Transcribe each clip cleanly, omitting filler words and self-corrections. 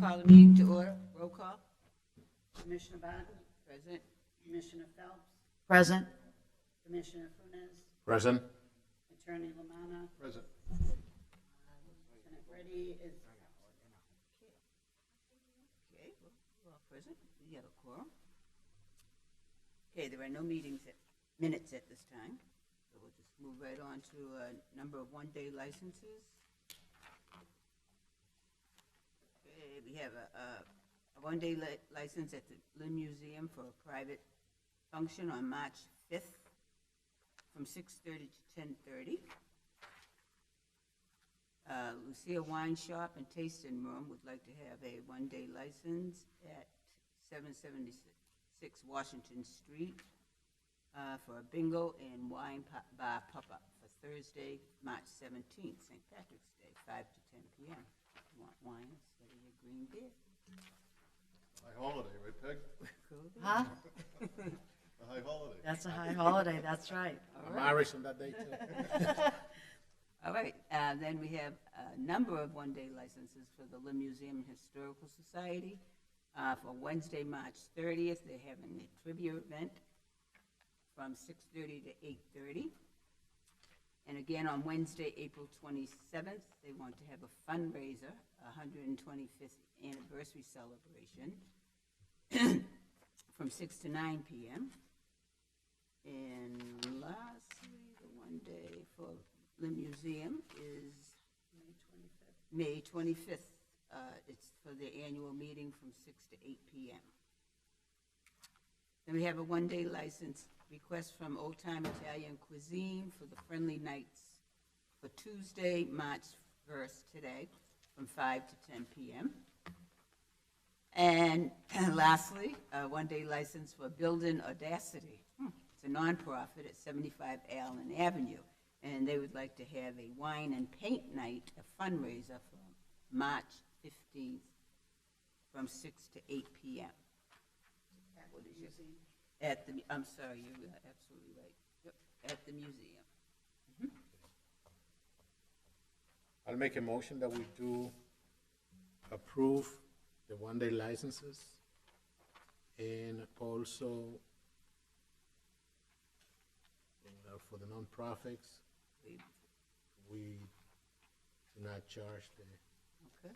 call the meeting to order. Roll call. Commissioner Barton? Present. Commissioner Phelps? Present. Commissioner Funes? Present. Attorney Lamanna? Present. Lieutenant Reddy is Okay, well, we're all present. We have a quorum. Okay, there are no minutes at this time, so we'll just move right on to a number of one-day licenses. Okay, we have a one-day license at the Lynn Museum for a private function on March 5th from 6:30 to 10:30. Lucia Wine Shop and Tasting Room would like to have a one-day license at 776 Washington Street for a bingo and wine bar pop-up for Thursday, March 17th, St. Patrick's Day, 5 to 10 p.m. You want wine instead of your green beer? High holiday, right, Peg? Huh? A high holiday. That's a high holiday, that's right. I'm Irish on that day, too. All right, then we have a number of one-day licenses for the Lynn Museum and Historical Society. For Wednesday, March 30th, they're having a trivia event from 6:30 to 8:30. And again, on Wednesday, April 27th, they want to have a fundraiser, 125th anniversary celebration from 6 to 9 p.m. And lastly, the one day for the museum is May 25th. It's for the annual meeting from 6 to 8 p.m. Then we have a one-day license request from Old Time Italian Cuisine for the Friendly Nights for Tuesday, March 1st, today, from 5 to 10 p.m. And lastly, a one-day license for Building Audacity. It's a nonprofit at 75 Allen Avenue, and they would like to have a wine and paint night, a fundraiser for March 15th from 6 to 8 p.m. What is your, at the, I'm sorry, you're absolutely right. Yep, at the museum. I'll make a motion that we do approve the one-day licenses and also for the nonprofits, we do not charge the. Okay,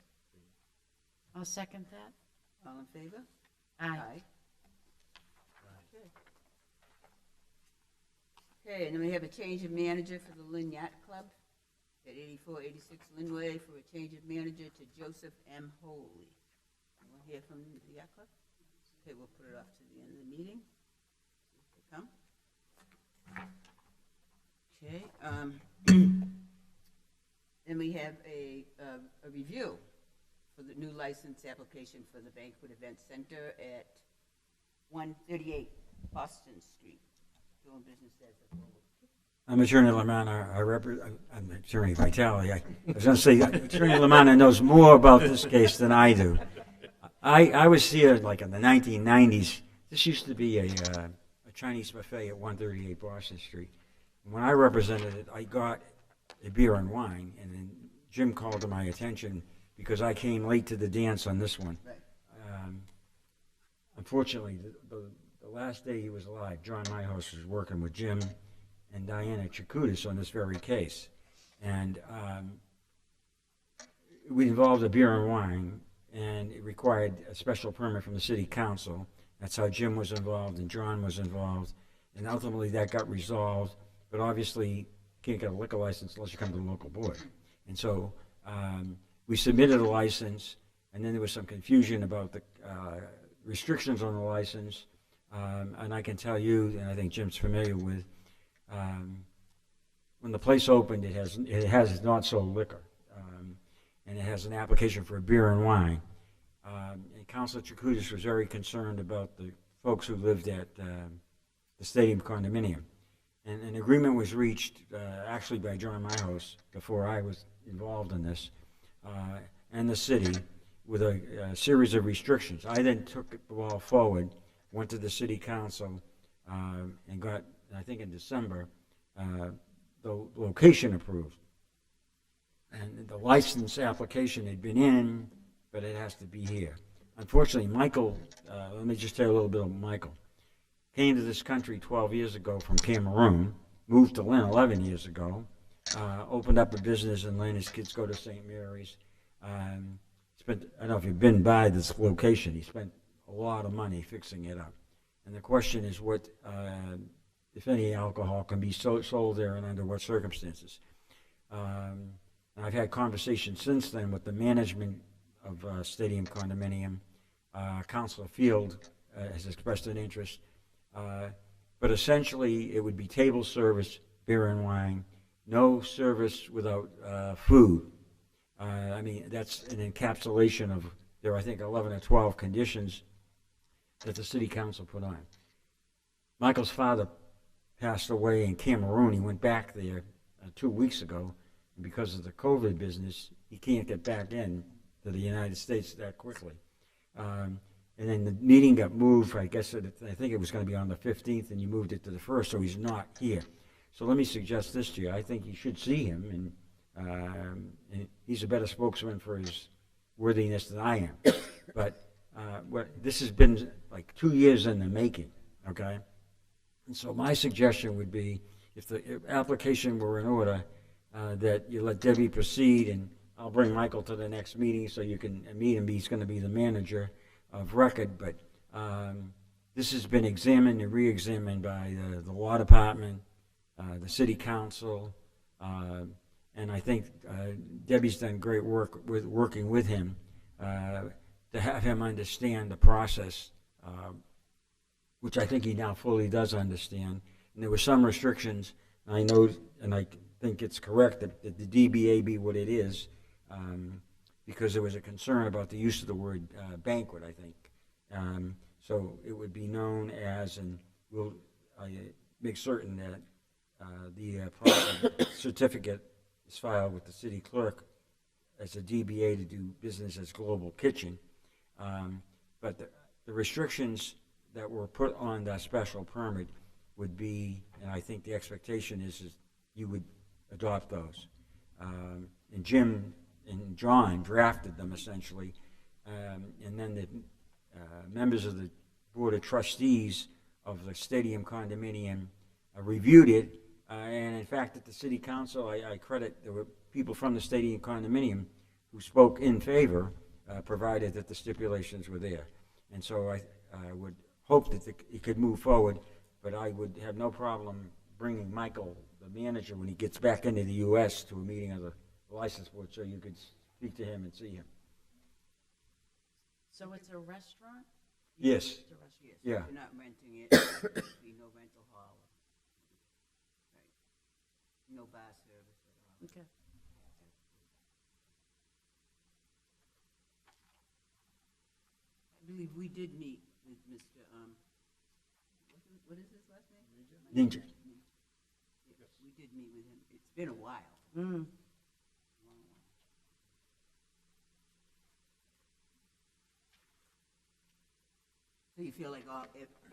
I'll second that. all in favor? Aye. Okay, and then we have a change of manager for the Lynn Yacht Club at 8486 Linway for a change of manager to Joseph M. Holy. We'll hear from the Yacht Club. Okay, we'll put it off to the end of the meeting. See if they come. Okay, then we have a review for the new license application for the Banquet Event Center at 138 Boston Street, doing business as a global. I'm Attorney Lamanna. I'm Attorney Vitale. I was going to say, Attorney Lamanna knows more about this case than I do. I was here like in the 1990s. This used to be a Chinese buffet at 138 Boston Street. When I represented it, I got a beer and wine, and then Jim called to my attention because I came late to the dance on this one. Right. Unfortunately, the last day he was alive, John Myhouse was working with Jim and Diana Chakoutis on this very case. And we involved a beer and wine, and it required a special permit from the city council. That's how Jim was involved and John was involved. And ultimately that got resolved, but obviously you can't get a liquor license unless you come to the local board. And so we submitted a license, and then there was some confusion about the restrictions on the license. And I can tell you, and I think Jim's familiar with, when the place opened, it has not sold liquor, and it has an application for a beer and wine. And Councilor Chakoutis was very concerned about the folks who lived at the stadium condominium. And an agreement was reached actually by John Myhouse before I was involved in this, and the city with a series of restrictions. I then took the ball forward, went to the city council, and got, I think in December, the location approved. And the license application had been in, but it has to be here. Unfortunately, Michael, let me just tell you a little bit about Michael. Came to this country 12 years ago from Cameroon, moved to Lynn 11 years ago, opened up a business in Lynn. His kids go to St. Mary's. I don't know if you've been by this location. He spent a lot of money fixing it up. And the question is what, if any, alcohol can be sold there and under what circumstances. And I've had conversations since then with the management of Stadium Condominium. Councilor Field has expressed an interest. But essentially, it would be table service, beer and wine, no service without food. I mean, that's an encapsulation of, there are, I think, 11 or 12 conditions that the city council put on. Michael's father passed away in Cameroon. He went back there 2 weeks ago. And because of the COVID business, he can't get back in to the United States that quickly. And then the meeting got moved, I think it was going to be on the 15th, and you moved it to the 1st, so he's not here. So let me suggest this to you. I think you should see him, and he's a better spokesman for his worthiness than I am. But this has been like 2 years in the making, okay? And so my suggestion would be, if the application were in order, that you let Debbie proceed, and I'll bring Michael to the next meeting so you can meet him. He's going to be the manager of record, but this has been examined and re-examined by the law department, the city council, and I think Debbie's done great work with working with him to have him understand the process, which I think he now fully does understand. And there were some restrictions. I know, and I think it's correct that the DBA be what it is, because there was a concern about the use of the word banquet, I think. So it would be known as, and we'll make certain that the certificate is filed with the city clerk as a DBA to do business as Global Kitchen. But the restrictions that were put on that special permit would be, and I think the expectation is you would adopt those. And Jim and John drafted them essentially, and then the members of the Board of Trustees of the Stadium Condominium reviewed it, and in fact at the City Council, I credit, there were people from the Stadium Condominium who spoke in favor, provided that the stipulations were there. And so I would hope that it could move forward, but I would have no problem bringing Michael, the manager, when he gets back into the U.S. to a meeting of the license board, so you could speak to him and see him. So it's a restaurant? Yes. It's a restaurant. Yes, Yeah. you're not renting it, there'll be no rental hall. Right. No bar service at all. Okay. I believe we did meet with Mr., what is his last name? Ninja. Yes, we did meet with him. It's been a while. Mm. So you feel like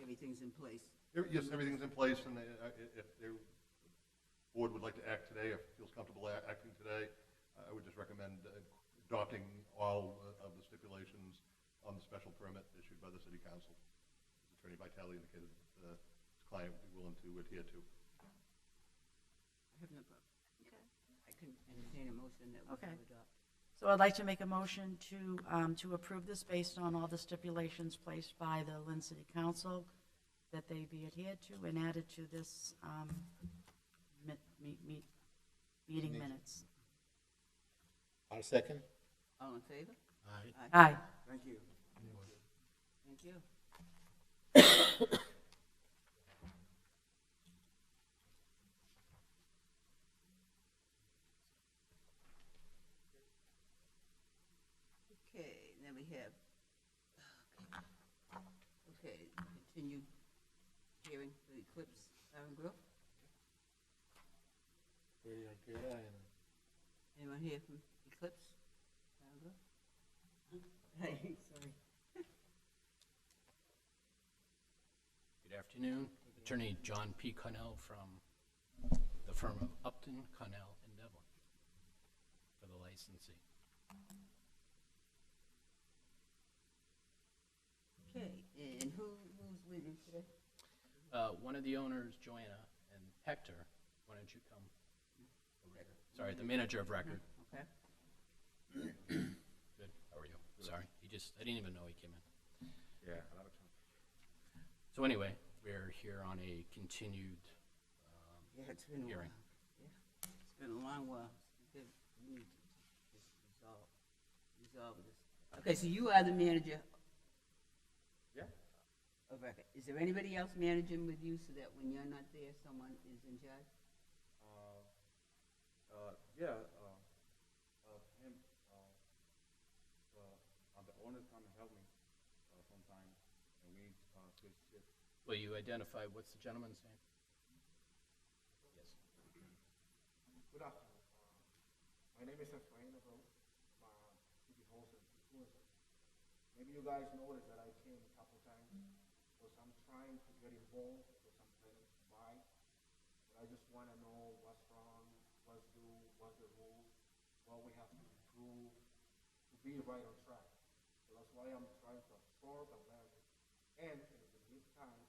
everything's in place? Yes, everything's in place, and if the board would like to act today, if it feels comfortable acting today, I would just recommend adopting all of the stipulations on the special permit issued by the city council. Attorney Vitale indicated that his client would be willing to adhere to. I have no problem. Okay. I can entertain a motion that we Okay. can adopt. So I'd like to make a motion to approve this based on all the stipulations placed by the Lynn City Council, that they be adhered to and added to this meeting minutes. I'll second. All in favor? Aye. Aye. Thank you. Thank you. Okay, then we have, okay, continued hearing for the Eclipse Aaron Grove. Anyone here from Eclipse Aaron Grove? Hey, sorry. Good afternoon. Attorney John P. Connell from the firm of Upton, Connell, and Devlin for the licensee. with you today? One of the owners, Joanna, and Hector, why don't you come over here? Sorry, the manager of record. Okay. Good, how are you? Sorry, I didn't even know he came in. Yeah. So anyway, we're here on a continued Yeah, it's been a while. hearing. Yeah, it's been a long while. We need to just resolve this. Okay, so you are the manager Yeah. of record. Is there anybody else managing with you so that when you're not there, someone is in charge? Yeah. Him. The owner come and help me sometimes, and we switch shifts. Will you identify, what's the gentleman's name? Yes. Good afternoon. My name is Efrain Rose. City Hall influencer. Maybe you guys noticed that I came a couple times because I'm trying to get involved because I'm planning to buy. But I just want to know what's wrong, what's due, what's the rules, what we have to improve to be right on track. So that's why I'm trying to absorb and learn. And in the meantime, I'm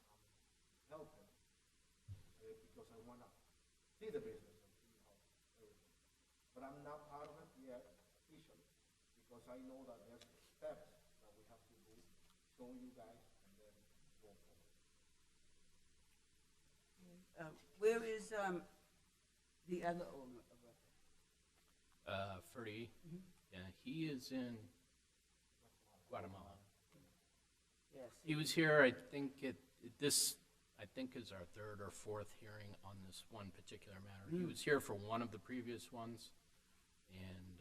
helping because I want to see the business and see how everything. But I'm not part of it yet officially because I know that there's steps that we have to do, show you guys, and then go forward. Where is the other owner of record? Ferdy, yeah, he is in Guatemala. Yes. He was here, I think I think is our third or fourth hearing on this one particular matter. He was here for one of the previous ones, and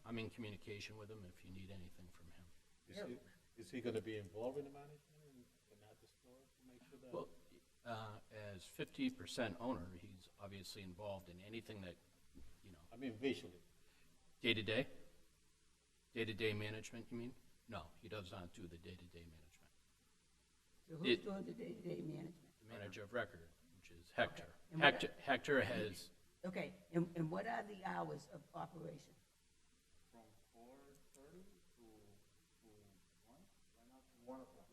I'm in communication with him if you need anything from him. Is he gonna be involved in the management and at the store to make sure that? Well, as 50% owner, he's obviously involved in anything that, I mean visually. day-to-day? Day-to-day management, you mean? No, he does not do the day-to-day management. So who's doing the day-to-day management? The manager of record, which is Hector. And what- Hector has, Okay, and what are the hours of operation? From 4:30 to 1, right now to 1 o'clock.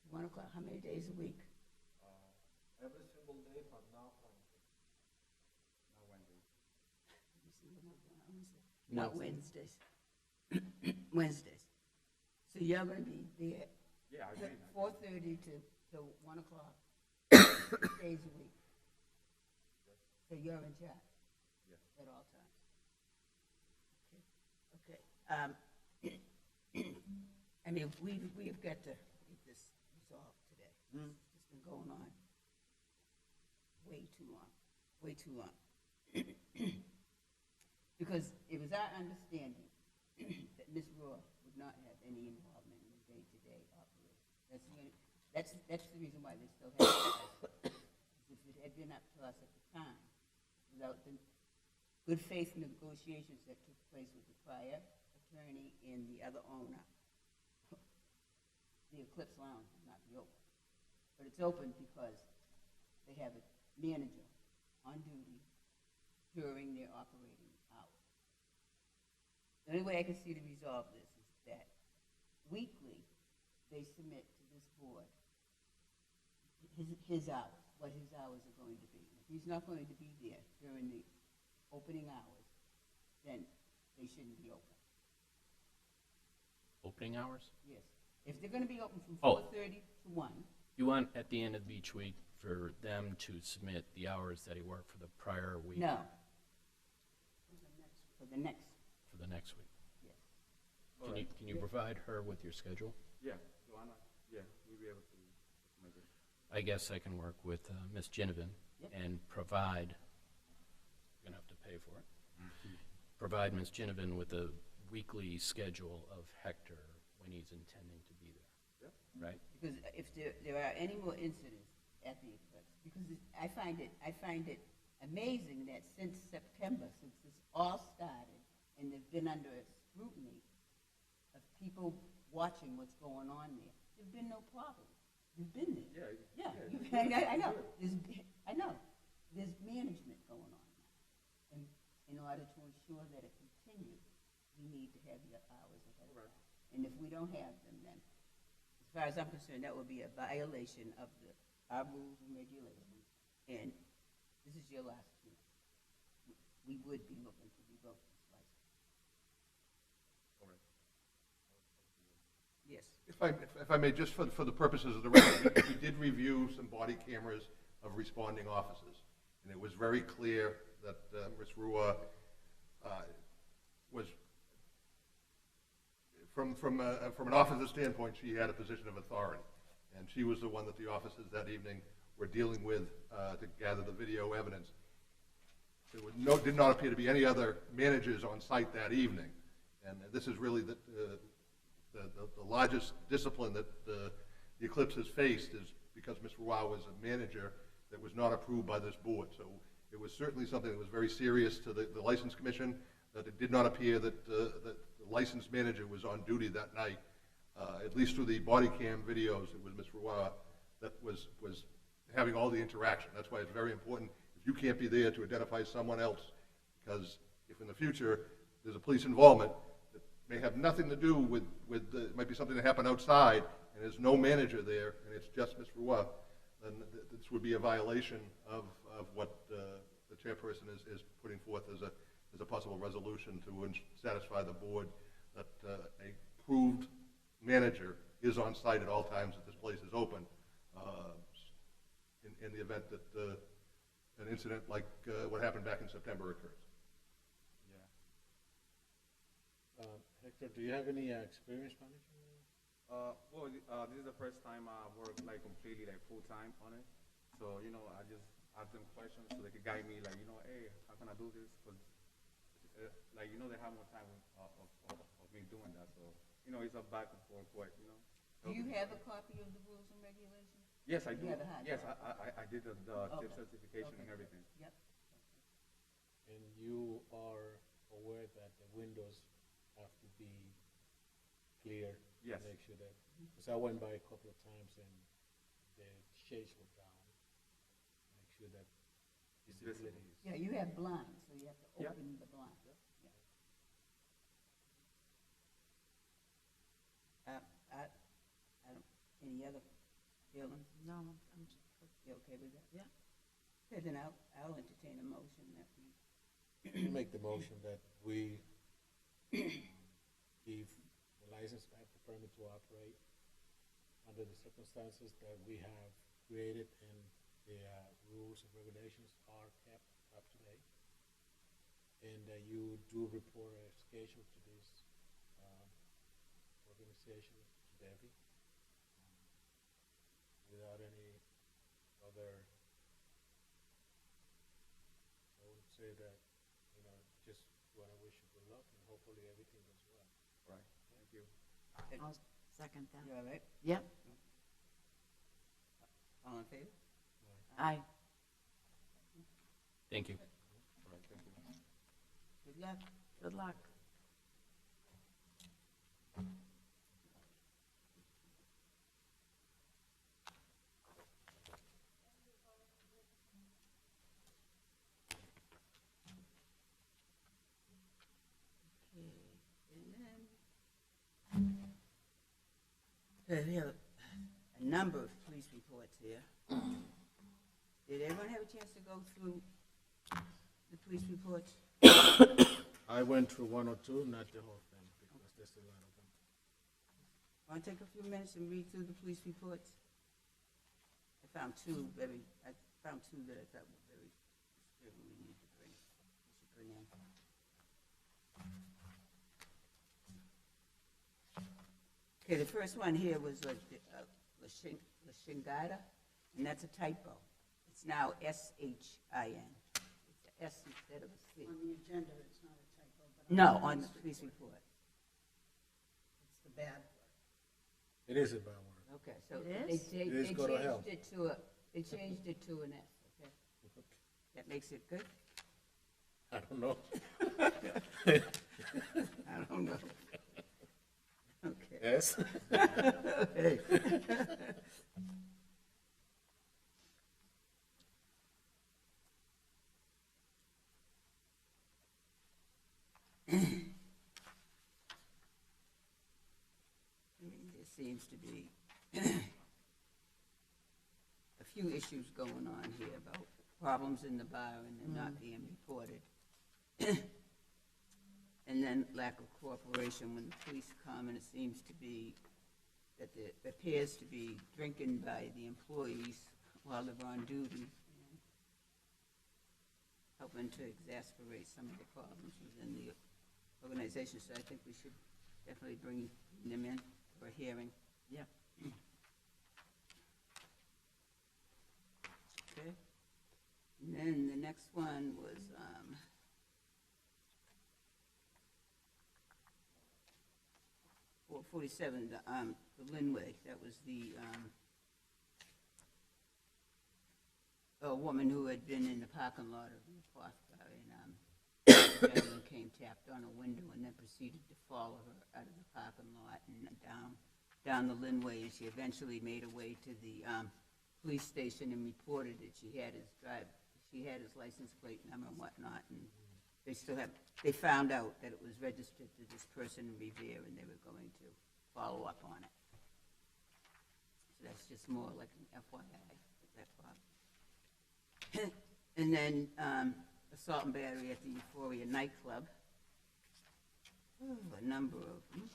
1 o'clock, how many days a week? Every single day, but not Wednesday. Not Wednesday. Let me see what I'm doing on Wednesday. Not Wednesdays. Wednesdays. So you're gonna be there Yeah, I at mean, 4:30 to 1 o'clock, 6 days a week. So you're in charge? Yes. At all times? Okay. I mean, we've got to get this resolved today. It's been going on way too long. Because it was our understanding that Ms. Roy would not have any involvement in the day-to-day operation. That's the reason why they still have it. If it had been up to us at the time, without the good faith negotiations that took place with the prior attorney and the other owner, the Eclipse Lounge would not be open. But it's open because they have a manager on duty during their operating hours. The only way I can see to resolve this is that weekly they submit to this board his hours, what his hours are going to be. If he's not going to be there during the opening hours, then they shouldn't be open. opening hours? Yes. If they're going to be open from Oh. 4:30 to 1, You want at the end of each week for them to submit the hours that he worked for the prior week? no. For the next, For the next week? yes. Can you provide her with your schedule? yeah, Joanna, yeah, we'll be able to make it. I guess I can work with Ms. Ginnivan Yep. and provide, you're going to have to pay for it, provide Ms. Ginnivan with a weekly schedule of Hector when he's intending to be there. Yep. Right? Because if there are any more incidents at the Eclipse, because I find it amazing that since September, since this all started, and they've been under a scrutiny of people watching what's going on there, there've been no problem. You've been there. Yeah. I know. I know. There's management going on now. And in order to ensure that it continues, we need to have your hours ahead of time. And if we don't have them, then, as far as I'm concerned, that would be a violation of our rules and regulations. And this is your last chance. We would be looking to revoke this license. All right. Yes. If I may, just for the purposes of the record, we did review some body cameras of responding officers, and it was very clear that Ms. Rua was, from an officer standpoint, she had a position of authority, and she was the one that the officers that evening were dealing with to gather the video evidence. There did not appear to be any other managers on site that evening, and this is really the largest discipline that the Eclipse has faced is because Ms. Rua was a manager that was not approved by this board. So it was certainly something that was very serious to the License Commission, that it did not appear that the licensed manager was on duty that night. At least through the body cam videos, it was Ms. Rua that was having all the interaction. That's why it's very important, if you can't be there, to identify someone else, because if in the future there's a police involvement that may have nothing to do with it might be something that happened outside, and there's no manager there, and it's just Ms. Rua, then this would be a violation of what the chairperson is putting forth as a possible resolution to satisfy the board that a approved manager is on site at all times that this place is open, in the event that an incident like what happened back in September occurs. Yeah. Hector, do you have any experience managing? This is the first time I worked like completely like full time on it. So I just ask them questions so they could guide me, like hey, how can I do this? Because they have more time of me doing that. So it's a back and forth. Do you have a copy of the rules and regulations? Yes, I do. You have a hard Yes, copy? I did the tip certification and everything. Yep. And you are aware that the windows have to be clear? Yes. Make sure that, because I went by a couple of times and the shades were down. Make sure that visibility is. Yeah, you have blinds, so you have to Yeah. open the blind. Yeah. I don't, any other feelings? No, You okay with that? Yeah. Okay, then I'll entertain a motion that we, You make the motion that we give the license back, the permit to operate under the circumstances that we have created, and the rules and regulations are kept up to date. And that you do report a schedule to this organization, to Debbie, without any other. I would say that, just want to wish you good luck, and hopefully everything goes well. Right. Thank you. I'll second that. you all right? Yep, All in favor? aye. Thank you. All right. Thank you. Good luck. Good luck. Okay, we have a number of police reports here. Did everyone have a chance to go through the police reports? I went through one or two, not the whole thing, because there's a lot of them. Want to take a few minutes and read through the police reports? I found two that I thought were very disturbing we need to bring in. Okay, the first one here was La Chingada, and that's a typo. It's now S-H-I-N. It's a S instead of a C. On the agenda, it's not a typo, but. No, on the police report. It's the bad word. It is a bad word. Okay, so It they is? cha- It is they go to hell. changed it to an S, okay? That makes it good? I don't know. I don't know. Okay. Yes? Hey. There seems to be a few issues going on here about problems in the bar and they're not being reported. And then lack of cooperation when the police come, and it seems to be that there appears to be drinking by the employees while they're on duty, and helping to exacerbate some of the problems within the organization. So I think we should definitely bring them in for a hearing. Yep. Okay. And then the next one was, 47, the Linway. That was the, a woman who had been in the parking lot of the Cloth Bar, and the gentleman came, tapped on a window, and then proceeded to follow her out of the parking lot and down the Linway, and she eventually made her way to the police station and reported that she had his license plate number and whatnot, and they found out that it was registered to this person in Revere, and they were going to follow up on it. So that's just more like an FYI with that problem. And then assault and battery at the Euphoria nightclub. A number of them.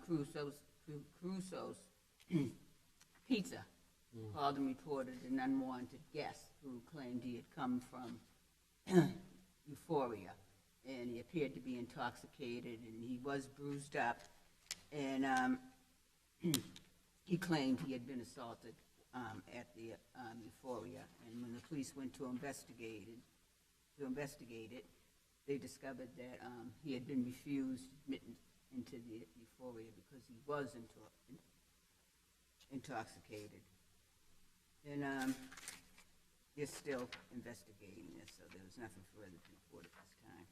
Crusoe's Pizza called and reported an unwanted guest who claimed he had come from Euphoria, and he appeared to be intoxicated, and he was bruised up, and he claimed he had been assaulted at the Euphoria, and when the police went to investigate it, they discovered that he had been refused admittance into the Euphoria because he was intoxicated. And they're still investigating this, so there was nothing further to report at this time.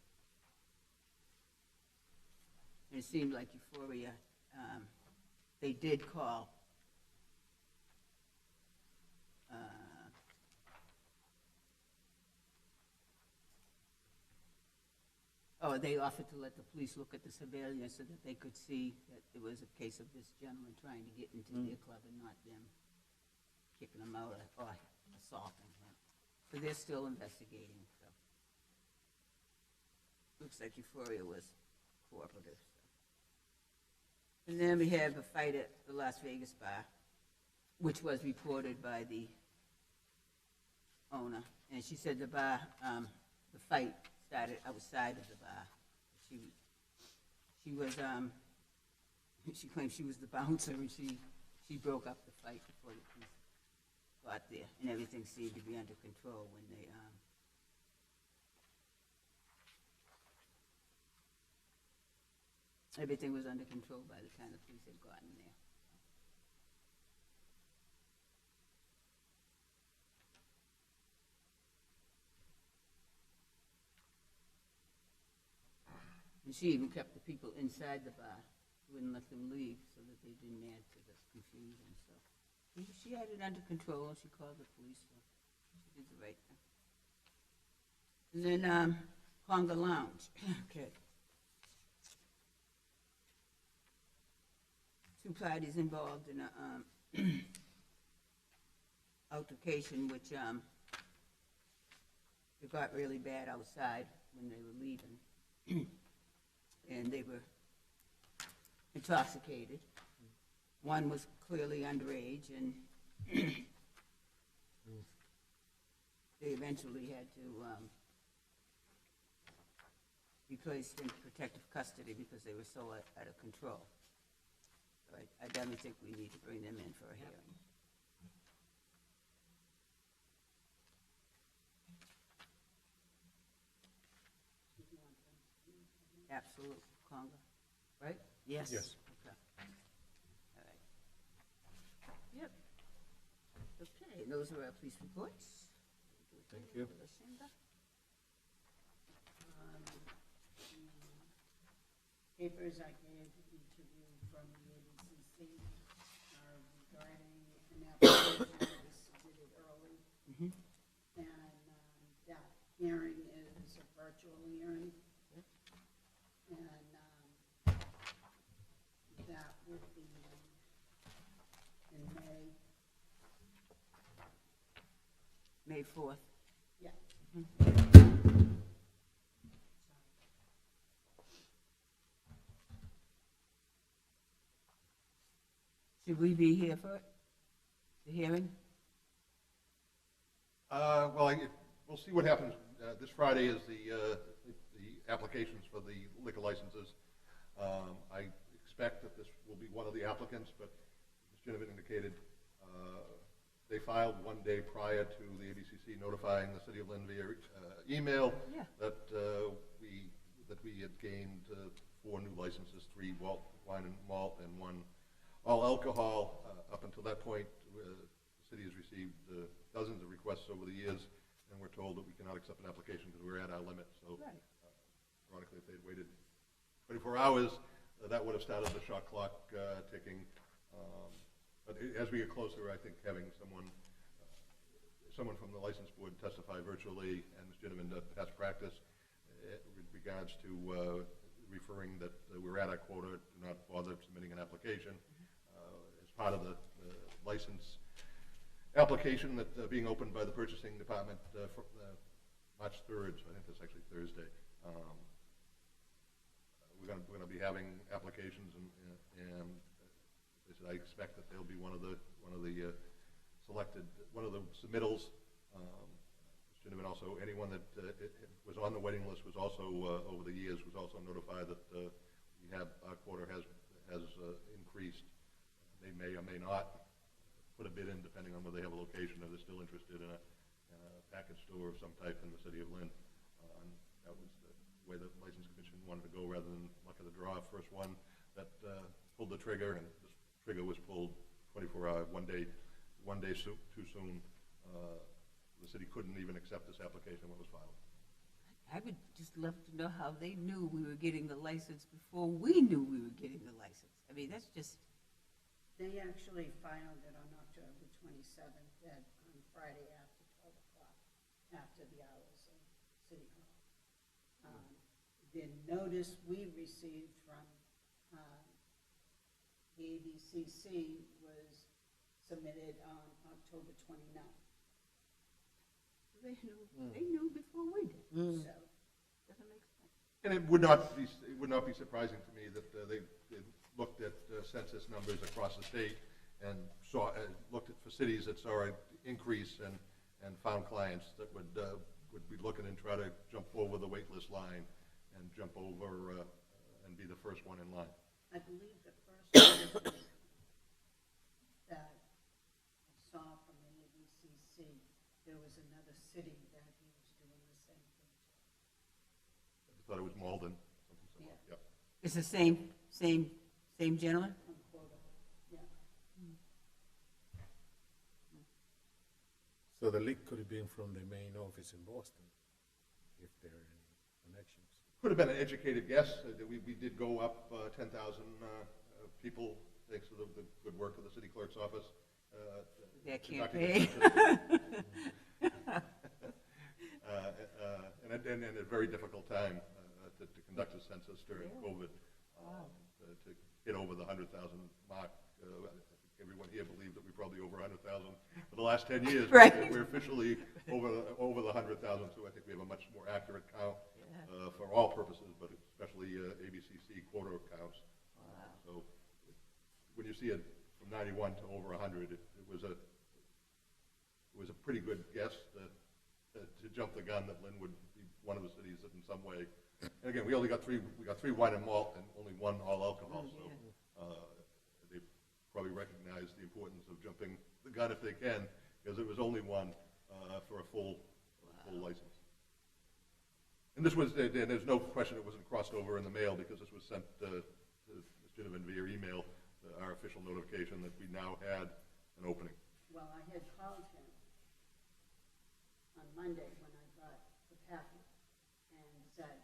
And it seemed like Euphoria, they did call they offered to let the police look at the surveillance so that they could see that it was a case of this gentleman trying to get into their club and not them kicking him out or assaulting him. So they're still investigating, so. Looks like Euphoria was cooperative, so. And then we have a fight at the Las Vegas bar, which was reported by the owner. And she said the bar, the fight started outside of the bar. She claimed she was the bouncer, and she broke up the fight before the police got there, and everything seemed to be under control when they everything was under control by the time the police had gotten there. And she even kept the people inside the bar, wouldn't let them leave so that they didn't add to the confusion. So she had it under control, and she called the police, so she did the right thing. And then Conga Lounge. Okay. Two parties involved in a altercation, which it got really bad outside when they were leaving. And they were intoxicated. One was clearly underage, and they eventually had to be placed in protective custody because they were so out of control. So I definitely think we need to bring them in for a hearing. Absolute Conga, right? Yes. Yes. Okay. All right. Yep. Okay, those are our police reports. Thank you. Papers I gave each of you from the ABCC are regarding an application that was submitted early. Mhm. And that hearing is a virtual hearing. And 4th. Yeah. Should we be here for it? The hearing? Well, we'll see what happens. This Friday is the applications for the liquor licenses. I expect that this will be one of the applicants, but as Jennifer indicated, they filed 1 day prior to the ABCC notifying the city of Lynn via email Yeah. that we had gained 4 new licenses, 3 wine and malt and 1 all alcohol. Up until that point, the city has received dozens of requests over the years, and we're told that we cannot accept an application because we're at our limit. So, Right. ironically, if they'd waited 24 hours, that would have started the shot clock ticking. But as we get closer, I think having someone from the license board testify virtually, and Ms. Ginnivan past practice with regards to referring that we're at our quota, do not bother submitting an application. As part of the license application that being opened by the purchasing department for March 3rd, so I think that's actually Thursday. We're going to be having applications, and they said I expect that they'll be one of the selected, one of the submittals. And also anyone that was on the waiting list was also over the years was also notified that our quota has increased. They may or may not put a bid in depending on whether they have a location, if they're still interested in a package store of some type in the city of Lynn. And that was the way the license commission wanted to go rather than luck of the draw. First one that pulled the trigger, and this trigger was pulled 24 hours, one day too soon. The city couldn't even accept this application when it was filed. I would just love to know how they knew we were getting the license before we knew we were getting the license. I mean, that's just, They actually filed it on October 27th on Friday after 12 o'clock, after the hours of City Hall. The notice we received from the ABCC was submitted on October 29th. they knew before we did. So, Doesn't make sense. And it would not be surprising to me that they looked at census numbers across the state and looked at for cities that saw an increase and found clients that would be looking and try to jump over the wait list line and jump over and be the first one in line. I believe the first one that I saw from the ABCC, there was another city that he was doing the same thing to. I thought it was Malden, something similar. Yeah. Yep. It's the same gentleman? On quota, yeah. So the leak could have been from the main office in Boston, if there are any connections. Could have been an educated guess. We did go up 10,000 people, thanks to the good work of the city clerk's office. Their conducting campaign. And a very difficult time to conduct a census during COVID, to hit over the 100,000 mark. I think everyone here believed that we're probably over 100,000 for the last 10 years. Right. We're officially over the 100,000, so I think we have a much more accurate count for all purposes, but especially ABCC quota counts. So when you see it from 91 to over 100, it was a pretty good guess to jump the gun that Lynn would be one of the cities that in some way. And again, we got three wine and malt and only 1 all alcohol. So they probably recognize the importance of jumping the gun if they can, because it was only 1 for a full license. And this was, and there's no question it wasn't crossed over in the mail, because this was sent to Ms. Ginnivan via email, our official notification that we now had an opening. Well, I had called him on Monday when I got the packet and said,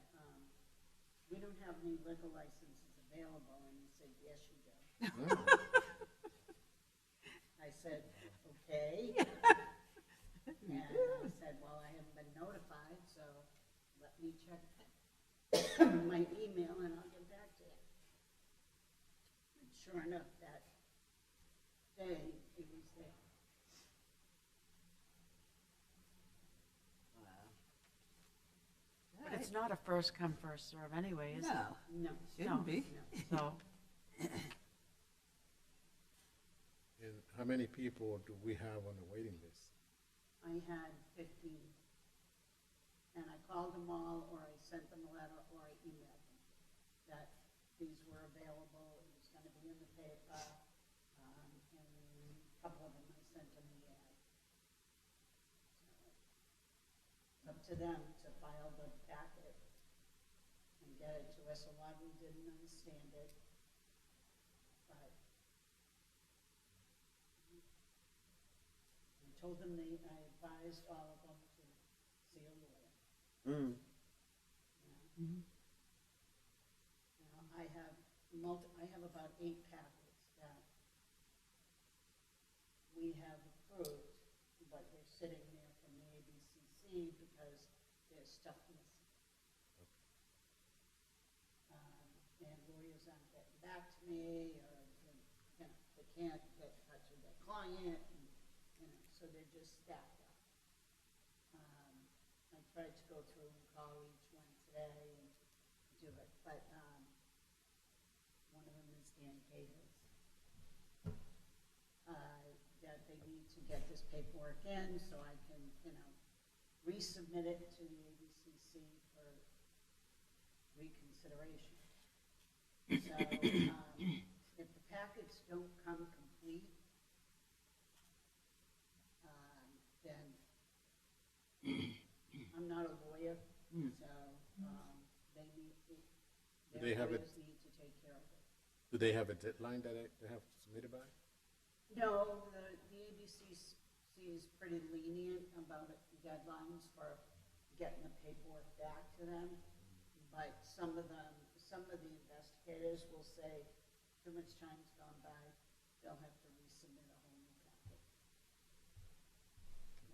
we don't have any liquor licenses available, and he said, yes, you do. I said, okay. And I said, well, I haven't been notified, so let me check my email and I'll get back to you. And sure enough, that day, it was there. it's not a first come, first serve anyway, is it? No, No. shouldn't be. So, And how many people do we have on the waiting list? I had 15. And I called them all, or I sent them a letter, or I emailed them that these were available, it was gonna be in the paper, and a couple of them I sent them the ad. So, it's up to them to file the packet and get it to us. A lot of them didn't understand it, but I told them I advised all of them to see a lawyer. Mm. Mhm. Now, I have about 8 packets that we have approved, but they're sitting there from the ABCC because there's stuff missing. And lawyers aren't getting back to me, or, they can't get in touch with their client, and, so they're just stacked up. I tried to go through and call each one today and do it, but, one of them is Dan Cahill. That they need to get this paperwork in so I can, resubmit it to the ABCC for reconsideration. So, if the packets don't come complete, then I'm not a lawyer, so, they have lawyers need to take care of it. Do they have a deadline that they have to submit it by? No, the ABCC is pretty lenient about deadlines for getting the paperwork back to them, but some of the investigators will say, too much time's gone by, they'll have to resubmit a whole new packet.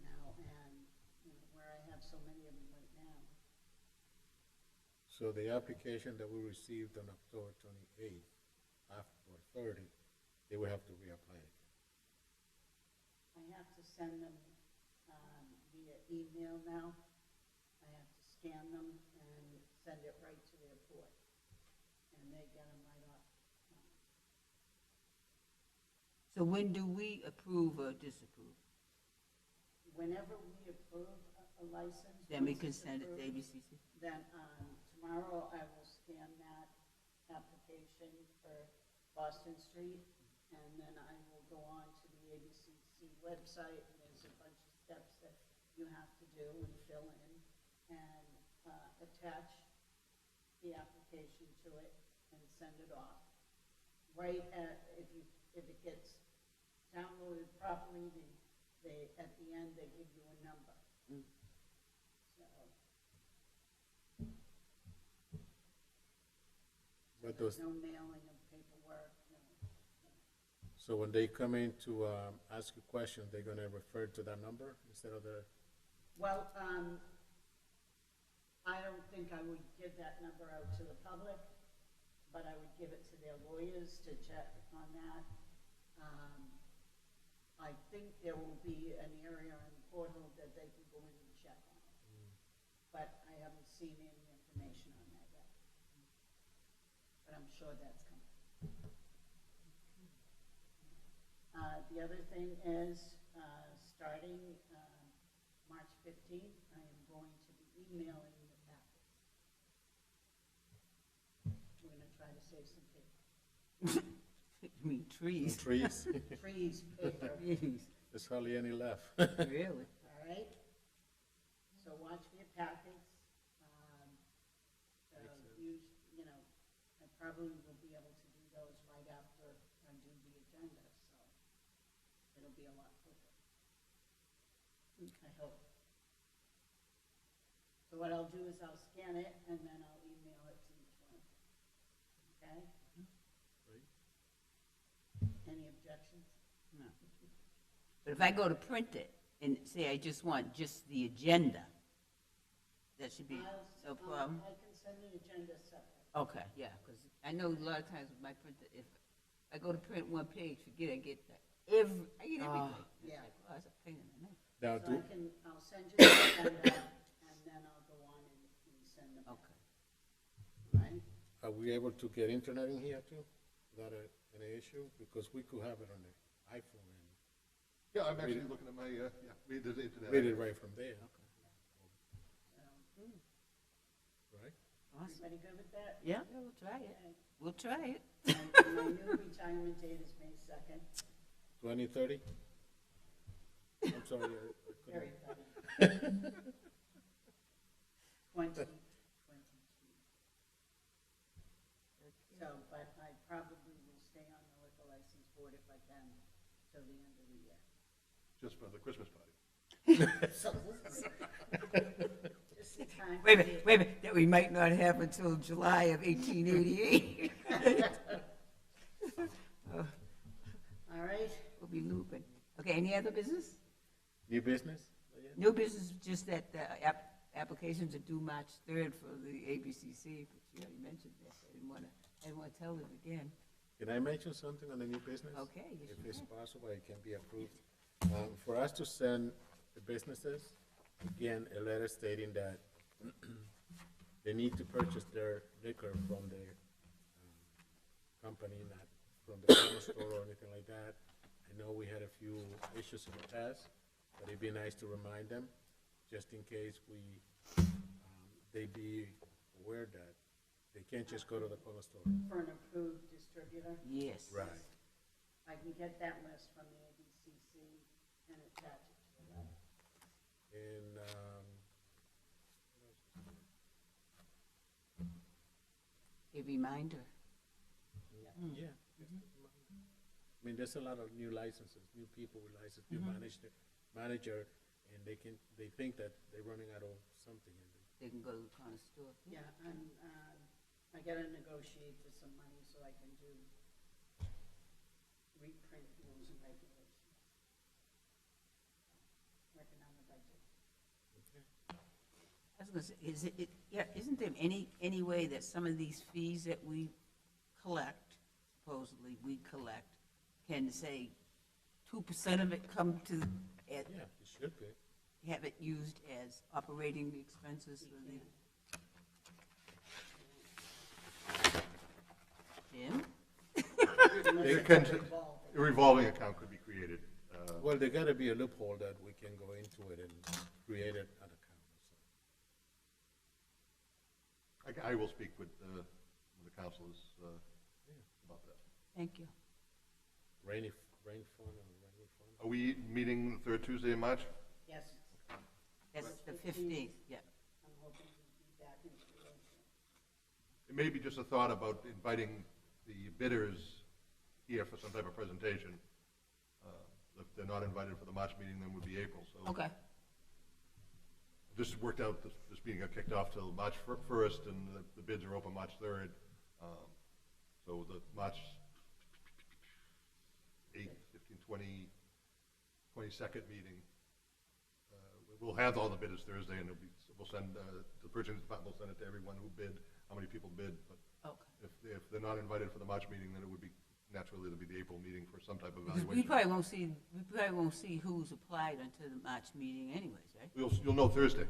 And where I have so many of them right now. So the application that we received on October 28th, after 30, they will have to reapply it. I have to send them via email now. I have to scan them and send it right to their port, and they get them right off. So when do we approve or disapprove? Whenever we approve a license. Then we once can it's send it to approved, ABCC? Then tomorrow I will scan that application for Boston Street, and then I will go on to the ABCC website, and there's a bunch of steps that you have to do and fill in, and attach the application to it and send it off. Right if it gets downloaded properly, at the end, they give you a number. So. But There's those, no mailing of paperwork, no. so when they come in to ask you questions, they're gonna refer to that number instead of the, Well, I don't think I would give that number out to the public, but I would give it to their lawyers to check on that. I think there will be an area on the portal that they can go in and check on it. But I haven't seen any information on that yet. But I'm sure that's coming. The other thing is, starting March 15th, I am going to be emailing the packets. We're gonna try to save some paper. You mean trees? trees. Trees, paper, Trees, There's hardly any left. really? all right? So watch for your packets. I probably will be able to do those right after I do the agenda, so it'll be a lot quicker. I hope. So what I'll do is I'll scan it and then I'll email it to each one. Okay? Any objections? No. But if I go to print it and say I just want just the agenda, that should be no problem? I can send an agenda separate. Okay, yeah, because I know a lot of times with my printer, if I go to print one page, forget I get that. I get everything. It's Yeah. like, oh, that's a pain in the neck. Now, So I'll send you the agenda and then I'll go on and send them out, Okay. right? Are we able to get internet in here too? Without any issue? Because we could have it on the iPhone and Yeah, I'm actually looking at my, there's the internet. read it right from there, So, right? Awesome. everybody good with that? Yeah, Yeah, we'll try it. Okay. We'll try it. My new retirement date is May 2nd. 2030? I'm sorry, I Very couldn't. funny. 2022. So, but I probably will stay on the liquor license board if I can till the end of the year. Just for the Christmas party. So this is just the time. Wait a minute, that we might not have until July of 1888. All right, We'll be looping. Okay, any other business? New business? New business, just that the applications are due March 3rd for the ABCC, but you already mentioned that. I didn't want to tell it again. Can I mention something on the new business? Okay, yes, If you it's can. possible, it can be approved. For us to send the businesses, again, a letter stating that they need to purchase their liquor from the company, not from the corner store or anything like that. I know we had a few issues in the past, but it'd be nice to remind them, just in case they be aware that they can't just go to the corner store. for an approved distributor. Yes. Right. I can get that list from the ABCC and attach it to the letter. And, A reminder. yeah. I mean, there's a lot of new licenses, new people with licenses, new manager, and they think that they're running out of something. They can go to the corner store. Yeah, I gotta negotiate for some money so I can do reprint rules and regulations. Working on the budget. I was gonna say, isn't there any way that some of these fees that we collect, supposedly we collect, can say 2% of it come to, Yeah, it should be. have it used as operating expenses for the? Jim? It can, a revolving account could be created. Well, there gotta be a loophole that we can go into it and create an account. I will speak with the councilors about that. Thank you. Rain fund or rainy fund? Are we meeting the third Tuesday in March? Yes, That's the 15th, yeah. I'm hoping to be back in creation. It may be just a thought about inviting the bidders here for some type of presentation. If they're not invited for the March meeting, then it would be April, so. Okay. This worked out, this meeting got kicked off till March 1st, and the bids are open March 3rd. So the March 8th, 15th, 20, 22nd meeting, we'll have all the bidders Thursday, and we'll send, the purchasing department will send it to everyone who bid, how many people bid. But Okay. if they're not invited for the March meeting, then it would be, naturally, it'll be the April meeting for some type of Because evaluation. we probably won't see who's applied until the March meeting anyways, right? You'll know Thursday.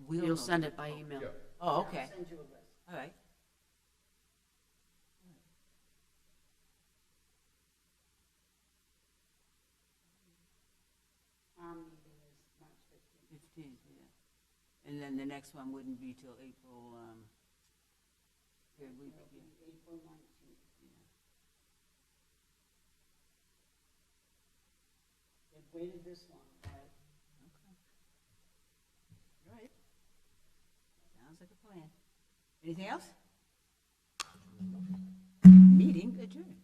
We'll You'll know. send it by email. Yeah. Oh, okay, I'll send you a list. all right. Our meeting is March 15th. 15th, yeah. And then the next one wouldn't be till April, third week It'll again. be April 19th. Yeah. They've waited this long, right? Okay. All right. Sounds like a plan. Anything else? Meeting adjourned.